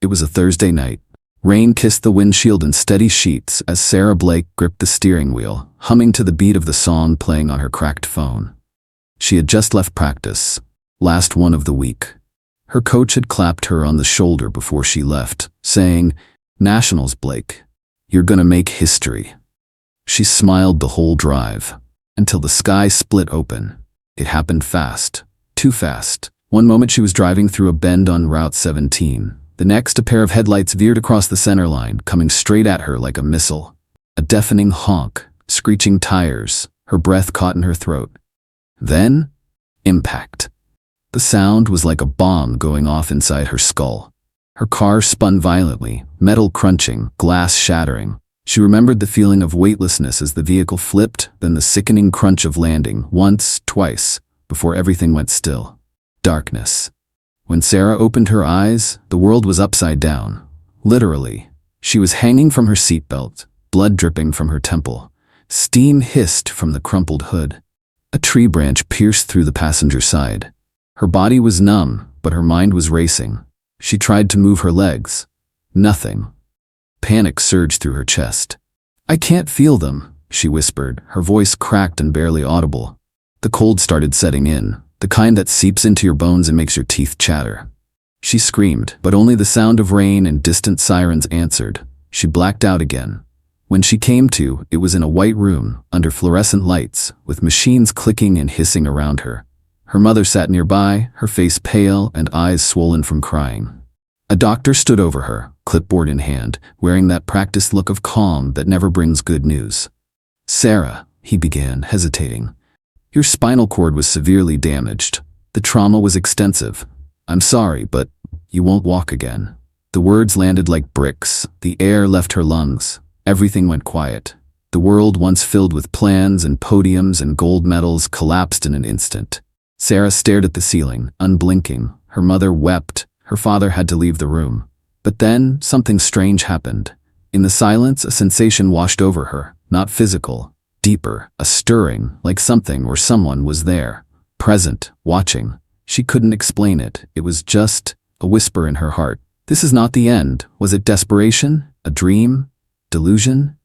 It was a Thursday night. Rain kissed the windshield in steady sheets as Sarah Blake gripped the steering wheel, humming to the beat of the song playing on her cracked phone. She had just left practice, last one of the week. Her coach had clapped her on the shoulder before she left, saying, "Nationals, Blake. You're gonna make history." She smiled the whole drive, until the sky split open. It happened fast, too fast. One moment she was driving through a bend on Route 17. The next, a pair of headlights veered across the center line, coming straight at her like a missile. A deafening honk, screeching tires, her breath caught in her throat. Then, impact. The sound was like a bomb going off inside her skull. Her car spun violently, metal crunching, glass shattering. She remembered the feeling of weightlessness as the vehicle flipped, then the sickening crunch of landing, once, twice, before everything went still. Darkness. When Sarah opened her eyes, the world was upside down. Literally. She was hanging from her seatbelt, blood dripping from her temple. Steam hissed from the crumpled hood. A tree branch pierced through the passenger side. Her body was numb, but her mind was racing. She tried to move her legs. Nothing. Panic surged through her chest. "I can't feel them," she whispered, her voice cracked and barely audible. The cold started setting in, the kind that seeps into your bones and makes your teeth chatter. She screamed, but only the sound of rain and distant sirens answered. She blacked out again. When she came to, it was in a white room, under fluorescent lights, with machines clicking and hissing around her. Her mother sat nearby, her face pale and eyes swollen from crying. A doctor stood over her, clipboard in hand, wearing that practiced look of calm that never brings good news. "Sarah," he began, hesitating. "Your spinal cord was severely damaged. The trauma was extensive. I'm sorry, but you won't walk again." The words landed like bricks. The air left her lungs. Everything went quiet. The world once filled with plans and podiums and gold medals collapsed in an instant. Sarah stared at the ceiling, unblinking. Her mother wept. Her father had to leave the room. But then, something strange happened. In the silence, a sensation washed over her, not physical, deeper, a stirring, like something or someone was there, present, watching. She couldn't explain it. It was just a whisper in her heart. This is not the end. Was it desperation? A dream? Delusion?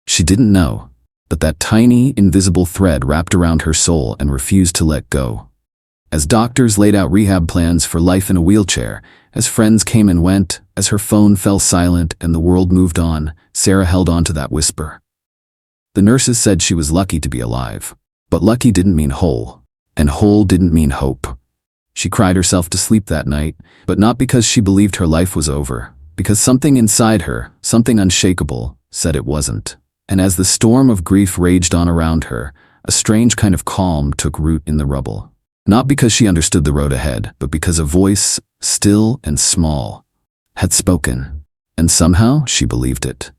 She didn't know. But that tiny, invisible thread wrapped around her soul and refused to let go. As doctors laid out rehab plans for life in a wheelchair, as friends came and went, as her phone fell silent and the world moved on, Sarah held on to that whisper. The nurses said she was lucky to be alive. But lucky didn't mean whole. And whole didn't mean hope. She cried herself to sleep that night, but not because she believed her life was over, because something inside her, something unshakable, said it wasn't. And as the storm of grief raged on around her, a strange kind of calm took root in the rubble. Not because she understood the road ahead, but because a voice, still and small, had spoken. And somehow she believed it.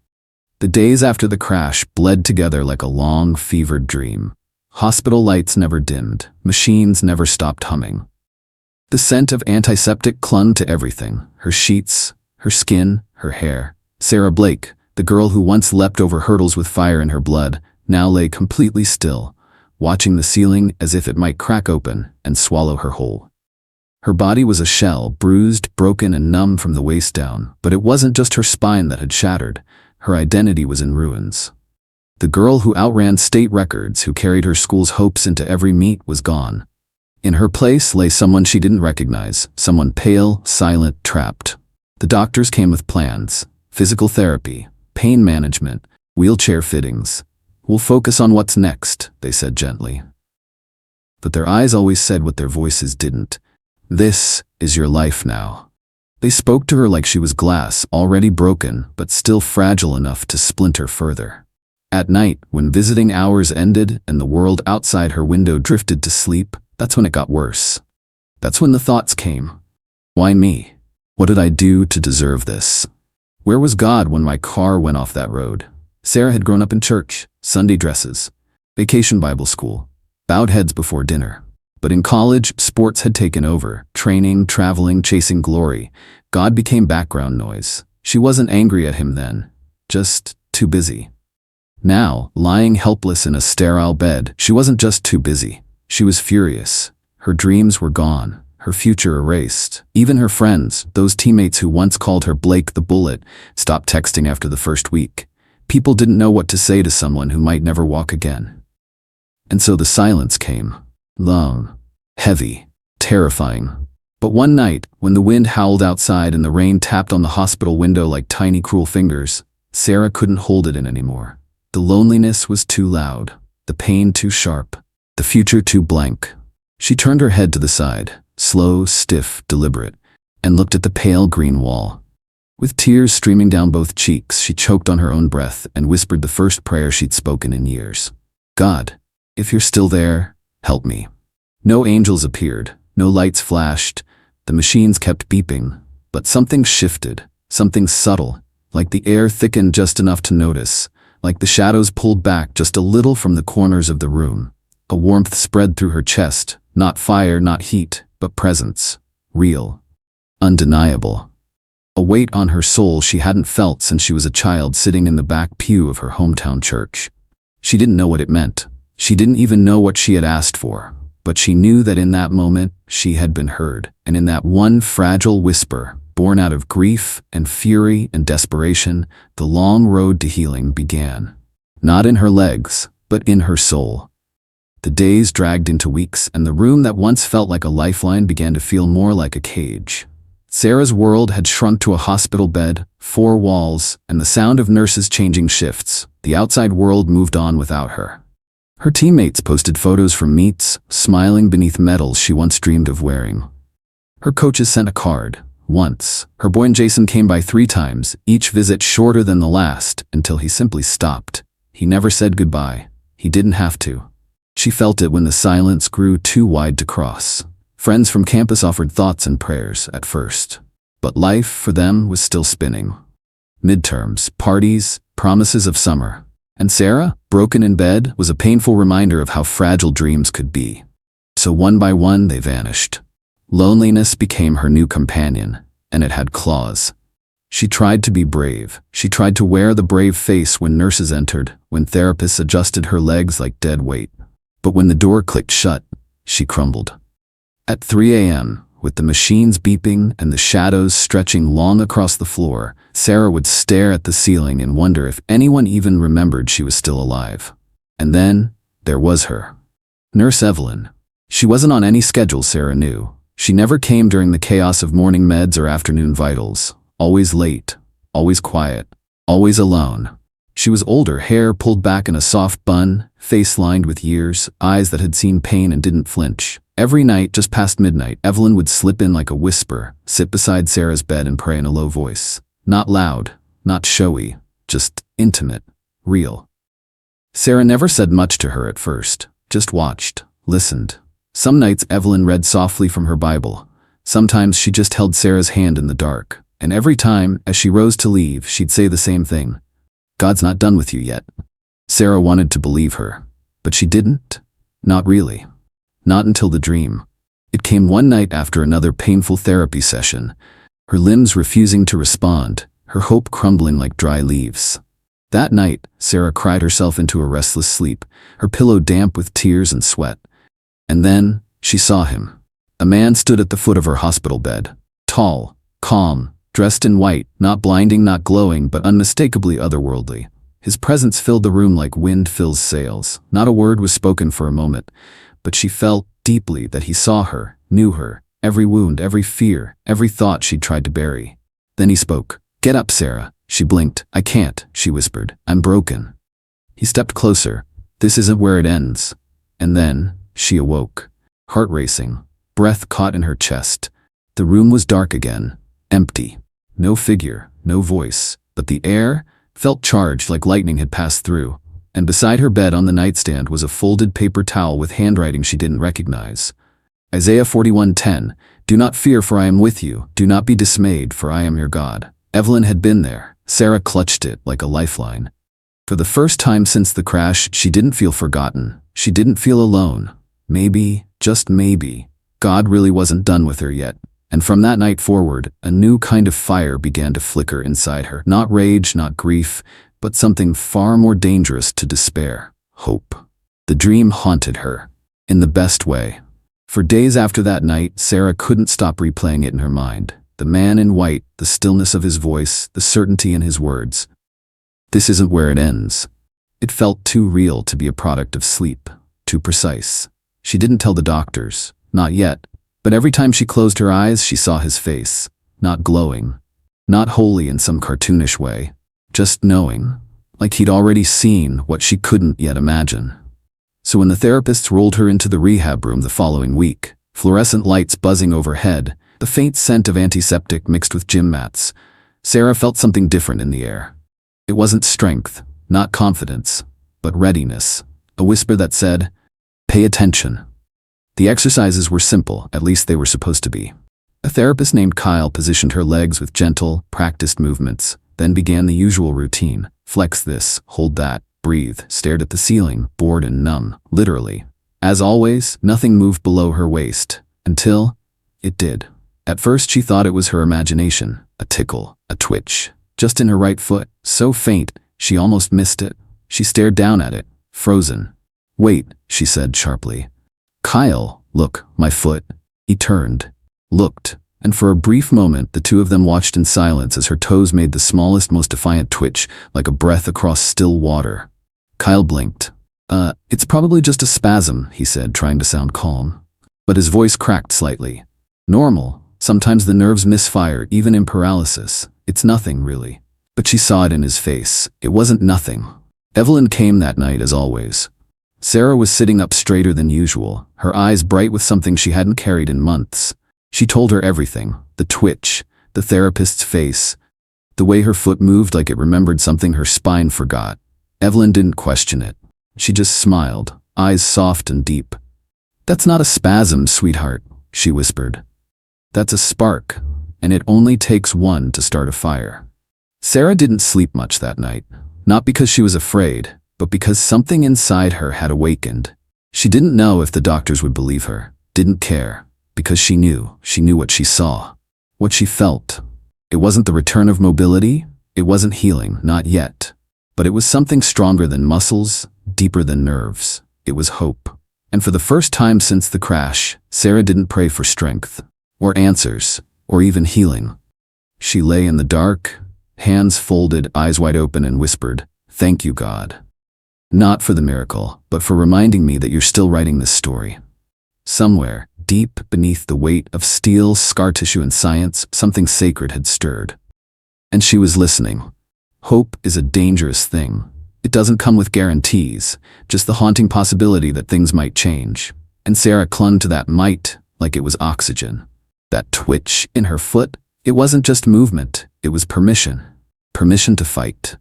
The days after the crash bled together like a long, fevered dream. Hospital lights never dimmed. Machines never stopped humming. The scent of antiseptic clung to everything. Her sheets, her skin, her hair. Sarah Blake, the girl who once leapt over hurdles with fire in her blood, now lay completely still, watching the ceiling as if it might crack open and swallow her whole. Her body was a shell, bruised, broken, and numb from the waist down, but it wasn't just her spine that had shattered. Her identity was in ruins. The girl who outran state records, who carried her school's hopes into every meet, was gone. In her place lay someone she didn't recognize, someone pale, silent, trapped. The doctors came with plans: physical therapy, pain management, wheelchair fittings. "We'll focus on what's next," they said gently. But their eyes always said what their voices didn't. "This is your life now." They spoke to her like she was glass, already broken, but still fragile enough to splinter further. At night, when visiting hours ended and the world outside her window drifted to sleep, that's when it got worse. That's when the thoughts came. Why me? What did I do to deserve this? Where was God when my car went off that road? Sarah had grown up in church, Sunday dresses, vacation Bible school, bowed heads before dinner. But in college, sports had taken over, training, traveling, chasing glory. God became background noise. She wasn't angry at him then, just too busy. Now, lying helpless in a sterile bed, she wasn't just too busy. She was furious. Her dreams were gone. her future erased. Even her friends, those teammates who once called her Blake the Bullet, stopped texting after the first week. People didn't know what to say to someone who might never walk again. And so the silence came. Long, heavy, terrifying. But one night, when the wind howled outside and the rain tapped on the hospital window like tiny cruel fingers, Sarah couldn't hold it in anymore. The loneliness was too loud, the pain too sharp, the future too blank. She turned her head to the side, slow, stiff, deliberate, and looked at the pale green wall. With tears streaming down both cheeks, she choked on her own breath and whispered the first prayer she'd spoken in years. God, if you're still there, help me. No angels appeared, no lights flashed, the machines kept beeping, but something shifted, something subtle, like the air thickened just enough to notice, like the shadows pulled back just a little from the corners of the room. A warmth spread through her chest, not fire, not heat, but presence, real, undeniable. A weight on her soul she hadn't felt since she was a child sitting in the back pew of her hometown church. She didn't know what it meant. She didn't even know what she had asked for. But she knew that in that moment, she had been heard, and in that one fragile whisper, born out of grief and fury and desperation, the long road to healing began. Not in her legs, but in her soul. The days dragged into weeks, and the room that once felt like a lifeline began to feel more like a cage. Sarah's world had shrunk to a hospital bed, 4 walls, and the sound of nurses changing shifts. The outside world moved on without her. Her teammates posted photos from meets, smiling beneath medals she once dreamed of wearing. Her coaches sent a card, once. Her boy Jason came by 3 times, each visit shorter than the last, until he simply stopped. He never said goodbye. He didn't have to. She felt it when the silence grew too wide to cross. Friends from campus offered thoughts and prayers at first. But life, for them, was still spinning. Midterms, parties, promises of summer. And Sarah, broken in bed, was a painful reminder of how fragile dreams could be. So one by one they vanished. Loneliness became her new companion, and it had claws. She tried to be brave. She tried to wear the brave face when nurses entered, when therapists adjusted her legs like dead weight. But when the door clicked shut, she crumbled. At 3 a.m., with the machines beeping and the shadows stretching long across the floor, Sarah would stare at the ceiling and wonder if anyone even remembered she was still alive. And then, there was her. Nurse Evelyn. She wasn't on any schedule, Sarah knew. She never came during the chaos of morning meds or afternoon vitals. Always late, always quiet, always alone. She was older, hair pulled back in a soft bun, face lined with years, eyes that had seen pain and didn't flinch. Every night, just past midnight, Evelyn would slip in like a whisper, sit beside Sarah's bed and pray in a low voice. Not loud, not showy, just intimate, real. Sarah never said much to her at first, just watched, listened. Some nights Evelyn read softly from her Bible. Sometimes she just held Sarah's hand in the dark. And every time, as she rose to leave, she'd say the same thing. God's not done with you yet. Sarah wanted to believe her, but she didn't. Not really. Not until the dream. It came one night after another painful therapy session, her limbs refusing to respond, her hope crumbling like dry leaves. That night, Sarah cried herself into a restless sleep, her pillow damp with tears and sweat. And then, she saw him. A man stood at the foot of her hospital bed, tall, calm, dressed in white, not blinding, not glowing, but unmistakably otherworldly. His presence filled the room like wind fills sails. Not a word was spoken for a moment, but she felt deeply that he saw her, knew her, every wound, every fear, every thought she'd tried to bury. Then he spoke. Get up, Sarah. She blinked. I can't, she whispered. I'm broken. He stepped closer. This isn't where it ends. And then, she awoke. Heart racing, breath caught in her chest. The room was dark again, empty. No figure, no voice, but the air felt charged like lightning had passed through. And beside her bed on the nightstand was a folded paper towel with handwriting she didn't recognize. Isaiah 41:10, Do not fear, for I am with you. Do not be dismayed, for I am your God. Evelyn had been there. Sarah clutched it like a lifeline. For the first time since the crash, she didn't feel forgotten. She didn't feel alone. Maybe, just maybe, God really wasn't done with her yet. And from that night forward, a new kind of fire began to flicker inside her. Not rage, not grief, but something far more dangerous to despair. Hope. The dream haunted her. In the best way. For days after that night, Sarah couldn't stop replaying it in her mind. The man in white, the stillness of his voice, the certainty in his words. This isn't where it ends. It felt too real to be a product of sleep, too precise. She didn't tell the doctors, not yet, but every time she closed her eyes, she saw his face, not glowing, not wholly in some cartoonish way, just knowing, like he'd already seen what she couldn't yet imagine. So when the therapists rolled her into the rehab room the following week, fluorescent lights buzzing overhead, the faint scent of antiseptic mixed with gym mats, Sarah felt something different in the air. It wasn't strength, not confidence, but readiness, a whisper that said, "Pay attention." The exercises were simple, at least they were supposed to be. A therapist named Kyle positioned her legs with gentle, practiced movements, then began the usual routine. Flex this, hold that, breathe, stared at the ceiling, bored and numb, literally. As always, nothing moved below her waist, until it did. At first she thought it was her imagination, a tickle, a twitch, just in her right foot, so faint, she almost missed it. She stared down at it, frozen. "Wait," she said sharply. "Kyle, look, my foot." He turned, looked, and for a brief moment the two of them watched in silence as her toes made the smallest, most defiant twitch, like a breath across still water. Kyle blinked. It's probably just a spasm," he said, trying to sound calm. But his voice cracked slightly. "Normal. Sometimes the nerves misfire, even in paralysis. It's nothing, really." But she saw it in his face. It wasn't nothing. Evelyn came that night, as always. Sarah was sitting up straighter than usual, her eyes bright with something she hadn't carried in months. She told her everything, the twitch, the therapist's face, the way her foot moved like it remembered something her spine forgot. Evelyn didn't question it. She just smiled, eyes soft and deep. "That's not a spasm, sweetheart," she whispered. "That's a spark, and it only takes one to start a fire." Sarah didn't sleep much that night, not because she was afraid, but because something inside her had awakened. She didn't know if the doctors would believe her, didn't care, because she knew what she saw, what she felt. It wasn't the return of mobility, it wasn't healing, not yet, but it was something stronger than muscles, deeper than nerves. It was hope. And for the first time since the crash, Sarah didn't pray for strength, or answers, or even healing. She lay in the dark, hands folded, eyes wide open, and whispered, "Thank you, God. Not for the miracle, but for reminding me that you're still writing this story." Somewhere, deep beneath the weight of steel, scar tissue, and science, something sacred had stirred. And she was listening. Hope is a dangerous thing. It doesn't come with guarantees, just the haunting possibility that things might change. And Sarah clung to that might like it was oxygen. That twitch in her foot, it wasn't just movement, it was permission. Permission to fight.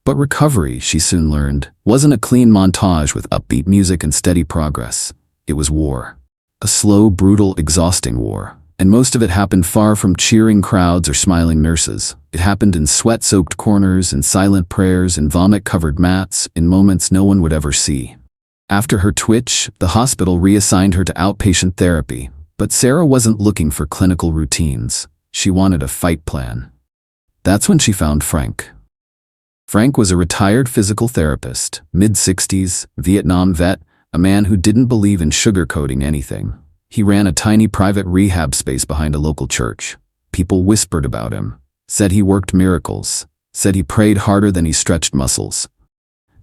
But recovery, she soon learned, wasn't a clean montage with upbeat music and steady progress. It was war. A slow, brutal, exhausting war. And most of it happened far from cheering crowds or smiling nurses. It happened in sweat-soaked corners, in silent prayers, in vomit-covered mats, in moments no one would ever see. After her twitch, the hospital reassigned her to outpatient therapy. But Sarah wasn't looking for clinical routines. She wanted a fight plan. That's when she found Frank. Frank was a retired physical therapist, mid-60s, Vietnam vet, a man who didn't believe in sugarcoating anything. He ran a tiny private rehab space behind a local church. People whispered about him, said he worked miracles, said he prayed harder than he stretched muscles.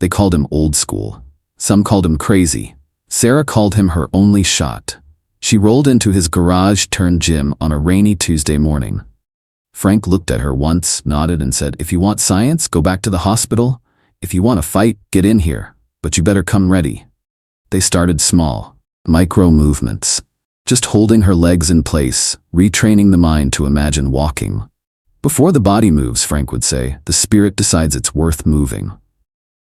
They called him old school. Some called him crazy. Sarah called him her only shot. She rolled into his garage-turned-gym on a rainy Tuesday morning. Frank looked at her once, nodded, and said, "If you want science, go back to the hospital. If you want to fight, get in here. But you better come ready." They started small, micro movements. Just holding her legs in place, retraining the mind to imagine walking. Before the body moves, Frank would say, the spirit decides it's worth moving.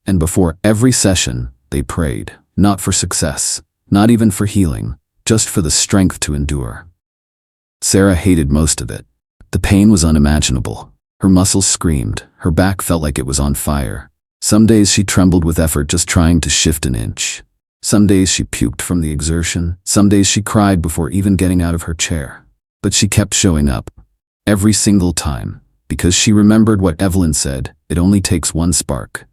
And before every session, they prayed, not for success, not even for healing, just for the strength to endure. Sarah hated most of it. The pain was unimaginable. Her muscles screamed, her back felt like it was on fire. Some days she trembled with effort just trying to shift an inch. Some days she puked from the exertion. Some days she cried before even getting out of her chair. But she kept showing up, every single time, because she remembered what Evelyn said, it only takes one spark.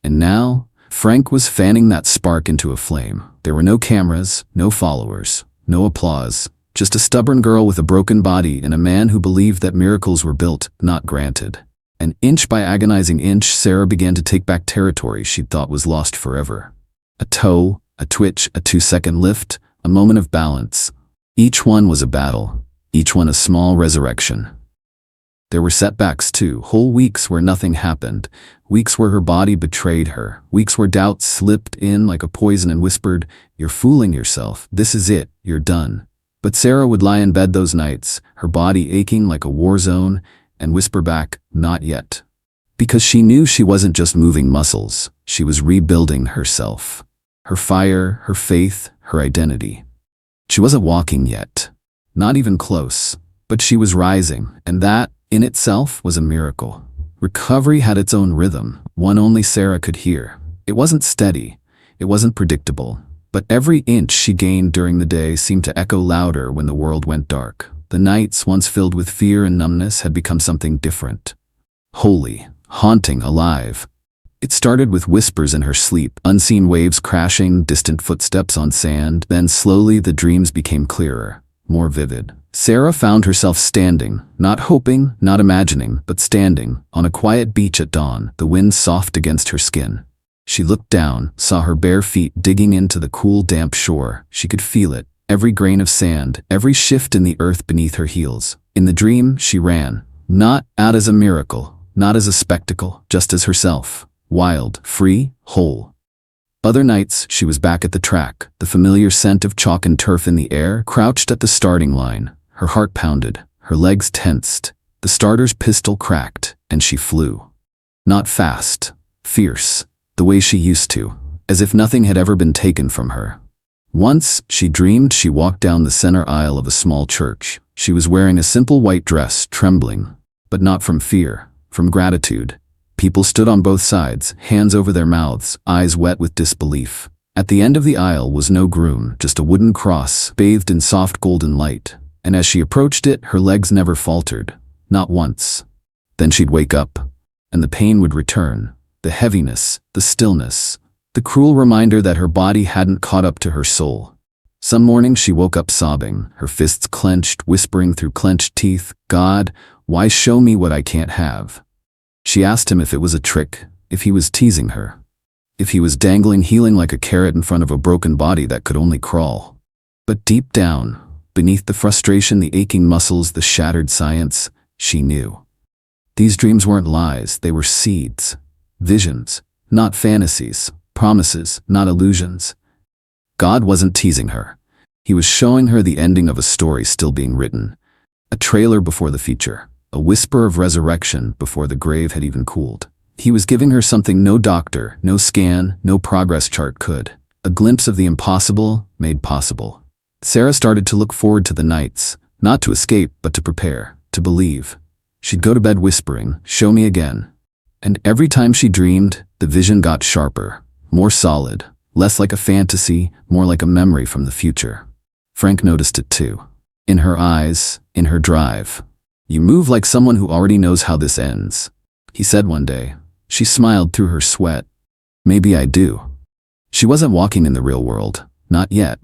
And now, Frank was fanning that spark into a flame. There were no cameras, no followers, no applause, just a stubborn girl with a broken body and a man who believed that miracles were built, not granted. And inch by agonizing inch, Sarah began to take back territory she'd thought was lost forever. A toe, a twitch, a 2-second lift, a moment of balance. Each one was a battle, each one a small resurrection. There were setbacks too, whole weeks where nothing happened, weeks where her body betrayed her, weeks where doubt slipped in like a poison and whispered, "You're fooling yourself, this is it, you're done." But Sarah would lie in bed those nights, her body aching like a war zone, and whisper back, "Not yet." Because she knew she wasn't just moving muscles, she was rebuilding herself. Her fire, her faith, her identity. She wasn't walking yet, not even close, but she was rising, and that, in itself, was a miracle. Recovery had its own rhythm, one only Sarah could hear. It wasn't steady, it wasn't predictable, but every inch she gained during the day seemed to echo louder when the world went dark. The nights, once filled with fear and numbness, had become something different. Holy, haunting, alive. It started with whispers in her sleep, unseen waves crashing, distant footsteps on sand. Then slowly the dreams became clearer, more vivid. Sarah found herself standing, not hoping, not imagining, but standing, on a quiet beach at dawn, the wind soft against her skin. She looked down, saw her bare feet digging into the cool, damp shore. She could feel it, every grain of sand, every shift in the earth beneath her heels. In the dream, she ran, not out as a miracle, not as a spectacle, just as herself. Wild, free, whole. Other nights, she was back at the track, the familiar scent of chalk and turf in the air, crouched at the starting line. Her heart pounded, her legs tensed, the starter's pistol cracked, and she flew. Not fast, fierce, the way she used to, as if nothing had ever been taken from her. Once, she dreamed she walked down the center aisle of a small church. She was wearing a simple white dress, trembling, but not from fear, from gratitude. People stood on both sides, hands over their mouths, eyes wet with disbelief. At the end of the aisle was no groom, just a wooden cross, bathed in soft golden light. And as she approached it, her legs never faltered, not once. Then she'd wake up, and the pain would return, the heaviness, the stillness, the cruel reminder that her body hadn't caught up to her soul. Some morning she woke up sobbing, her fists clenched, whispering through clenched teeth, "God, why show me what I can't have?" She asked him if it was a trick, if he was teasing her, if he was dangling healing like a carrot in front of a broken body that could only crawl. But deep down, beneath the frustration, the aching muscles, the shattered science, she knew. These dreams weren't lies, they were seeds, visions, not fantasies, promises, not illusions. God wasn't teasing her. He was showing her the ending of a story still being written, a trailer before the feature. A whisper of resurrection before the grave had even cooled. He was giving her something no doctor, no scan, no progress chart could. A glimpse of the impossible made possible. Sarah started to look forward to the nights, not to escape, but to prepare, to believe. She'd go to bed whispering, "Show me again." And every time she dreamed, the vision got sharper, more solid, less like a fantasy, more like a memory from the future. Frank noticed it too. In her eyes, in her drive. "You move like someone who already knows how this ends," he said one day. She smiled through her sweat. "Maybe I do." She wasn't walking in the real world, not yet.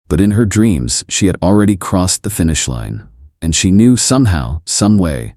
But in her dreams, she had already crossed the finish line. And she knew somehow, some way,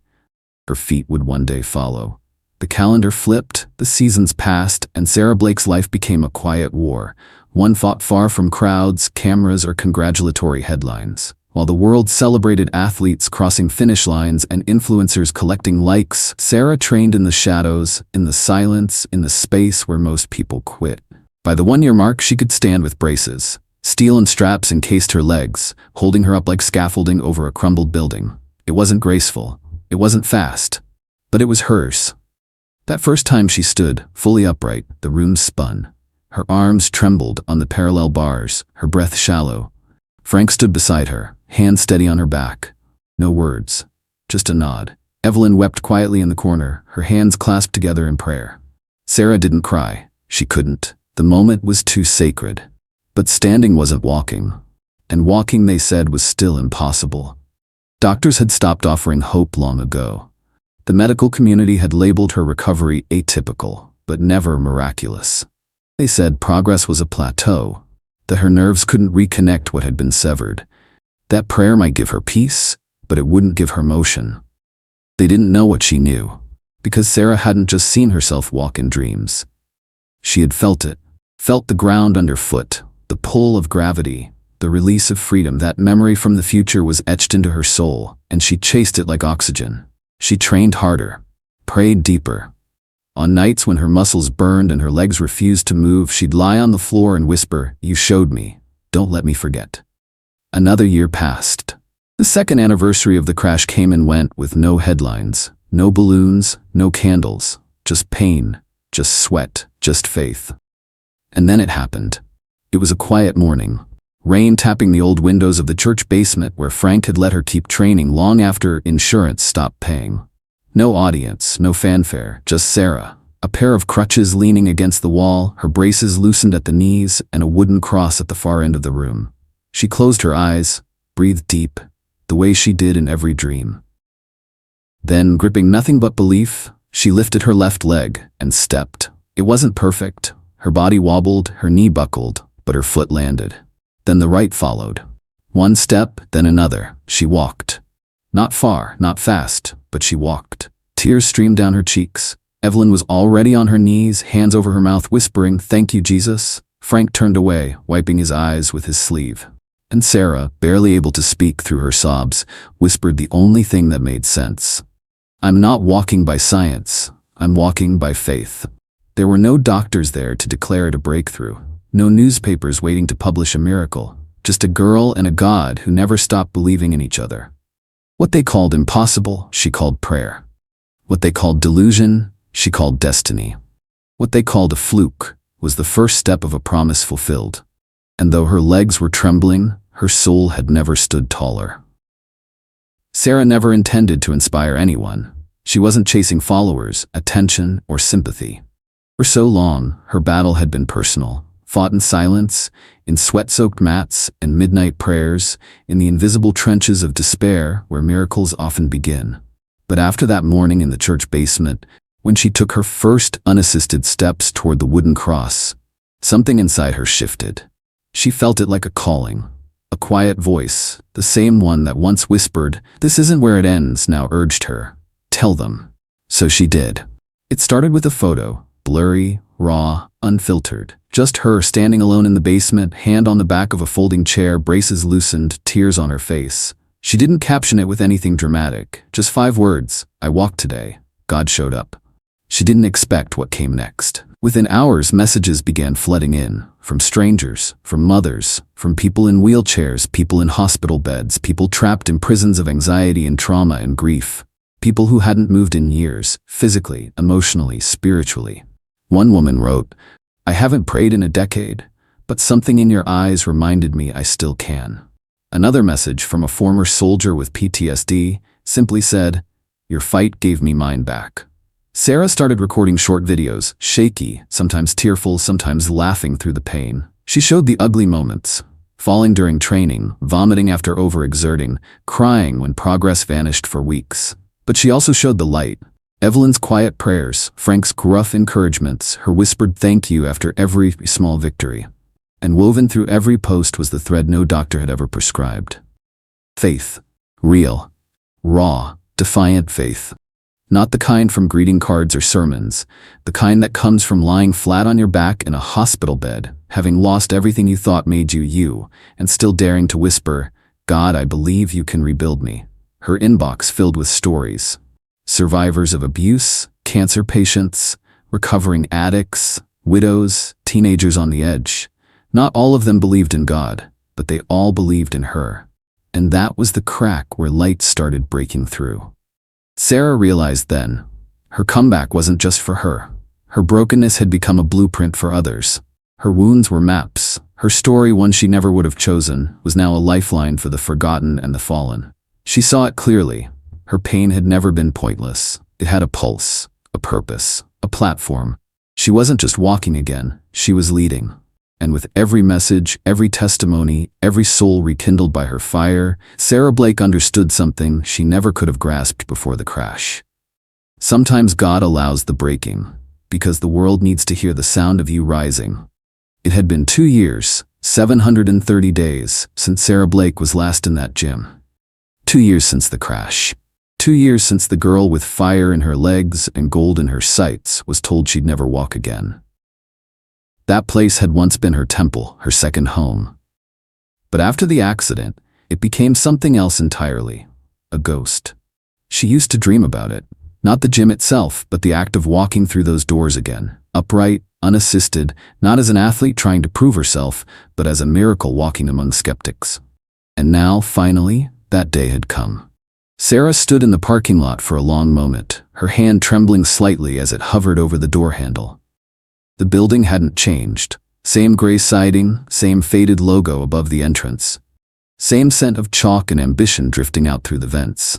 her feet would one day follow. The calendar flipped, the seasons passed, and Sarah Blake's life became a quiet war. One fought far from crowds, cameras, or congratulatory headlines. While the world celebrated athletes crossing finish lines and influencers collecting likes, Sarah trained in the shadows, in the silence, in the space where most people quit. By the 1-year mark, she could stand with braces. Steel and straps encased her legs, holding her up like scaffolding over a crumbled building. It wasn't graceful. It wasn't fast. But it was hers. That first time she stood, fully upright, the room spun. Her arms trembled on the parallel bars, her breath shallow. Frank stood beside her, hand steady on her back. No words, just a nod. Evelyn wept quietly in the corner, her hands clasped together in prayer. Sarah didn't cry. She couldn't. The moment was too sacred. But standing wasn't walking. And walking, they said, was still impossible. Doctors had stopped offering hope long ago. The medical community had labeled her recovery atypical, but never miraculous. They said progress was a plateau, that her nerves couldn't reconnect what had been severed, That prayer might give her peace, but it wouldn't give her motion. They didn't know what she knew, because Sarah hadn't just seen herself walk in dreams. She had felt it, felt the ground underfoot, the pull of gravity, the release of freedom. That memory from the future was etched into her soul, and she chased it like oxygen. She trained harder, prayed deeper. On nights when her muscles burned and her legs refused to move, she'd lie on the floor and whisper, "You showed me. Don't let me forget." Another year passed. The second anniversary of the crash came and went with no headlines, no balloons, no candles, just pain, just sweat, just faith. And then it happened. It was a quiet morning. Rain tapping the old windows of the church basement where Frank had let her keep training long after insurance stopped paying. No audience, no fanfare, just Sarah, a pair of crutches leaning against the wall, her braces loosened at the knees, and a wooden cross at the far end of the room. She closed her eyes, breathed deep, the way she did in every dream. Then, gripping nothing but belief, she lifted her left leg and stepped. It wasn't perfect. Her body wobbled, her knee buckled, but her foot landed. Then the right followed. One step, then another. She walked. Not far, not fast, but she walked. Tears streamed down her cheeks. Evelyn was already on her knees, hands over her mouth, whispering, "Thank you, Jesus." Frank turned away, wiping his eyes with his sleeve. And Sarah, barely able to speak through her sobs, whispered the only thing that made sense. "I'm not walking by science. I'm walking by faith." There were no doctors there to declare it a breakthrough. No newspapers waiting to publish a miracle. Just a girl and a God who never stopped believing in each other. What they called impossible, she called prayer. What they called delusion, she called destiny. What they called a fluke was the first step of a promise fulfilled. And though her legs were trembling, her soul had never stood taller. Sarah never intended to inspire anyone. She wasn't chasing followers, attention, or sympathy. For so long, her battle had been personal, fought in silence, in sweat-soaked mats and midnight prayers, in the invisible trenches of despair where miracles often begin. But after that morning in the church basement, when she took her first unassisted steps toward the wooden cross, something inside her shifted. She felt it like a calling. A quiet voice, the same one that once whispered, "This isn't where it ends," now urged her, "Tell them." So she did. It started with a photo, blurry, raw, unfiltered. Just her standing alone in the basement, hand on the back of a folding chair, braces loosened, tears on her face. She didn't caption it with anything dramatic, just 5 words, "I walked today. God showed up." She didn't expect what came next. Within hours, messages began flooding in, from strangers, from mothers, from people in wheelchairs, people in hospital beds, people trapped in prisons of anxiety and trauma and grief, people who hadn't moved in years, physically, emotionally, spiritually. One woman wrote, "I haven't prayed in a decade, but something in your eyes reminded me I still can." Another message from a former soldier with PTSD simply said, "Your fight gave me mine back." Sarah started recording short videos, shaky, sometimes tearful, sometimes laughing through the pain. She showed the ugly moments, falling during training, vomiting after overexerting, crying when progress vanished for weeks. But she also showed the light. Evelyn's quiet prayers, Frank's gruff encouragements, her whispered thank you after every small victory. And woven through every post was the thread no doctor had ever prescribed. Faith. Real. Raw. Defiant faith. Not the kind from greeting cards or sermons, the kind that comes from lying flat on your back in a hospital bed, having lost everything you thought made you you, and still daring to whisper, "God, I believe you can rebuild me." Her inbox filled with stories. Survivors of abuse, cancer patients, recovering addicts, widows, teenagers on the edge. Not all of them believed in God, but they all believed in her. And that was the crack where light started breaking through. Sarah realized then, her comeback wasn't just for her. Her brokenness had become a blueprint for others. Her wounds were maps. Her story, one she never would have chosen, was now a lifeline for the forgotten and the fallen. She saw it clearly. Her pain had never been pointless. It had a pulse, a purpose, a platform. She wasn't just walking again, she was leading. And with every message, every testimony, every soul rekindled by her fire, Sarah Blake understood something she never could have grasped before the crash. Sometimes God allows the breaking, because the world needs to hear the sound of you rising. It had been 2 years, 730 days since Sarah Blake was last in that gym. 2 years since the crash. 2 years since the girl with fire in her legs and gold in her sights was told she'd never walk again. That place had once been her temple, her second home. But after the accident, it became something else entirely. A ghost. She used to dream about it. Not the gym itself, but the act of walking through those doors again. Upright, unassisted, not as an athlete trying to prove herself, but as a miracle walking among skeptics. And now, finally, that day had come. Sarah stood in the parking lot for a long moment, her hand trembling slightly as it hovered over the door handle. The building hadn't changed. Same gray siding, same faded logo above the entrance. Same scent of chalk and ambition drifting out through the vents.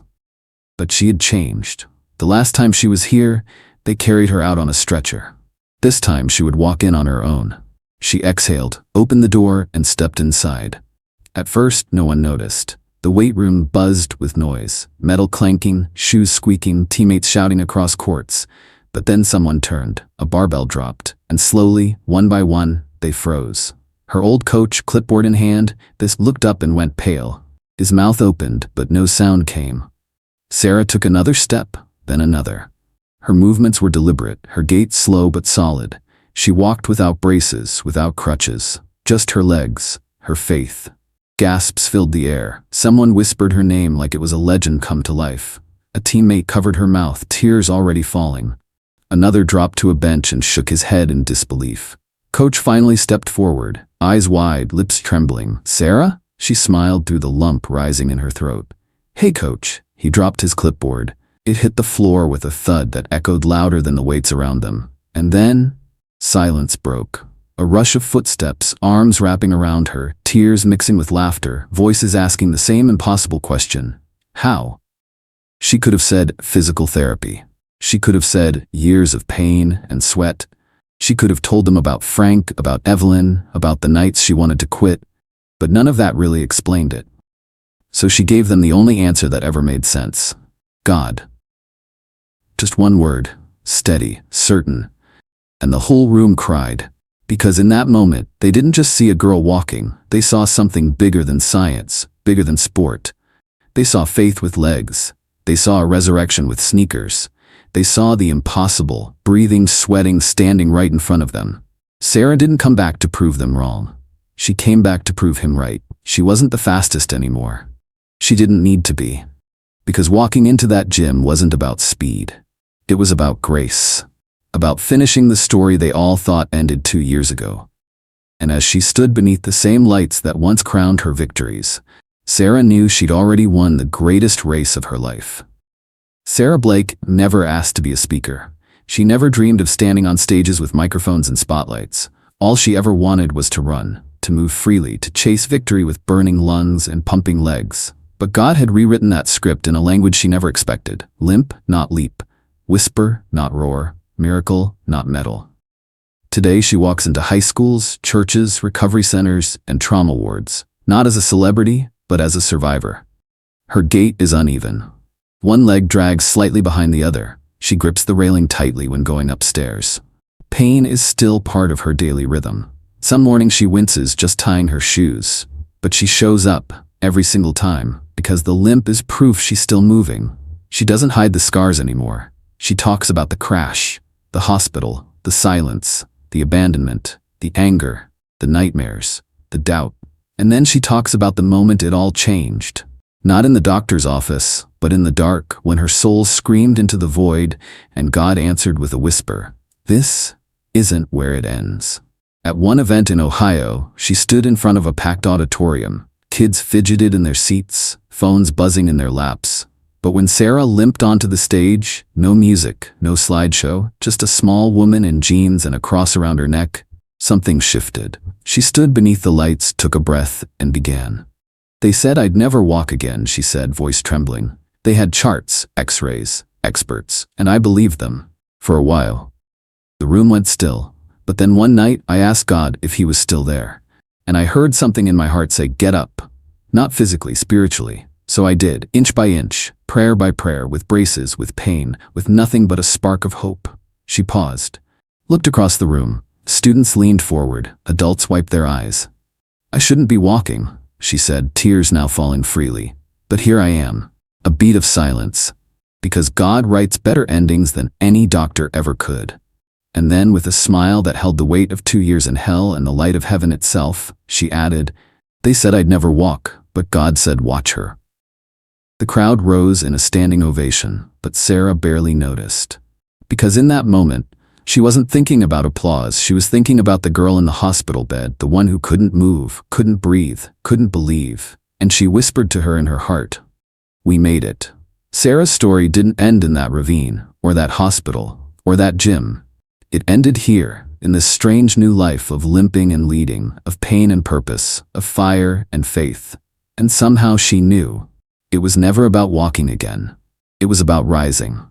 But she had changed. The last time she was here, they carried her out on a stretcher. This time she would walk in on her own. She exhaled, opened the door, and stepped inside. At first, no one noticed. The weight room buzzed with noise, metal clanking, shoes squeaking, teammates shouting across courts. But then someone turned, a barbell dropped, and slowly, one by one, they froze. Her old coach, clipboard in hand, looked up and went pale. His mouth opened, but no sound came. Sarah took another step, then another. Her movements were deliberate, her gait slow but solid. She walked without braces, without crutches, just her legs, her faith. Gasps filled the air. Someone whispered her name like it was a legend come to life. A teammate covered her mouth, tears already falling. Another dropped to a bench and shook his head in disbelief. Coach finally stepped forward, eyes wide, lips trembling. "Sarah?" She smiled through the lump rising in her throat. "Hey, Coach." He dropped his clipboard. It hit the floor with a thud that echoed louder than the weights around them. And then, silence broke. A rush of footsteps, arms wrapping around her, tears mixing with laughter, voices asking the same impossible question. How? She could have said physical therapy. She could have said years of pain and sweat. She could have told them about Frank, about Evelyn, about the nights she wanted to quit. But none of that really explained it. So she gave them the only answer that ever made sense. God. Just one word, steady, certain. And the whole room cried. Because in that moment, they didn't just see a girl walking, they saw something bigger than science, bigger than sport. They saw faith with legs. They saw a resurrection with sneakers. They saw the impossible, breathing, sweating, standing right in front of them. Sarah didn't come back to prove them wrong. She came back to prove him right. She wasn't the fastest anymore. She didn't need to be. Because walking into that gym wasn't about speed. It was about grace. About finishing the story they all thought ended 2 years ago. And as she stood beneath the same lights that once crowned her victories, Sarah knew she'd already won the greatest race of her life. Sarah Blake never asked to be a speaker. She never dreamed of standing on stages with microphones and spotlights. All she ever wanted was to run, to move freely, to chase victory with burning lungs and pumping legs. But God had rewritten that script in a language she never expected. Limp, not leap. Whisper, not roar. Miracle, not metal. Today she walks into high schools, churches, recovery centers, and trauma wards, not as a celebrity, but as a survivor. Her gait is uneven. One leg drags slightly behind the other. She grips the railing tightly when going upstairs. Pain is still part of her daily rhythm. Some mornings she winces just tying her shoes, but she shows up every single time because the limp is proof she's still moving. She doesn't hide the scars anymore. She talks about the crash, the hospital, the silence, the abandonment, the anger, the nightmares, the doubt. And then she talks about the moment it all changed. Not in the doctor's office, but in the dark, when her soul screamed into the void and God answered with a whisper. This isn't where it ends. At one event in Ohio, she stood in front of a packed auditorium. Kids fidgeted in their seats, phones buzzing in their laps. But when Sarah limped onto the stage, no music, no slideshow, just a small woman in jeans and a cross around her neck, something shifted. She stood beneath the lights, took a breath, and began. They said I'd never walk again, she said, voice trembling. They had charts, x-rays, experts, and I believed them. For a while. The room went still. But then one night, I asked God if he was still there. And I heard something in my heart say, get up. Not physically, spiritually. So I did, inch by inch, prayer by prayer, with braces, with pain, with nothing but a spark of hope. She paused, looked across the room. Students leaned forward, adults wiped their eyes. I shouldn't be walking, she said, tears now falling freely. But here I am. A beat of silence. Because God writes better endings than any doctor ever could. And then, with a smile that held the weight of 2 years in hell and the light of heaven itself, she added, they said I'd never walk, but God said watch her. The crowd rose in a standing ovation, but Sarah barely noticed. Because in that moment, she wasn't thinking about applause, she was thinking about the girl in the hospital bed, the one who couldn't move, couldn't breathe, couldn't believe. And she whispered to her in her heart, we made it. Sarah's story didn't end in that ravine, or that hospital, or that gym. It ended here, in this strange new life of limping and leading, of pain and purpose, of fire and faith. And somehow she knew. It was never about walking again. It was about rising.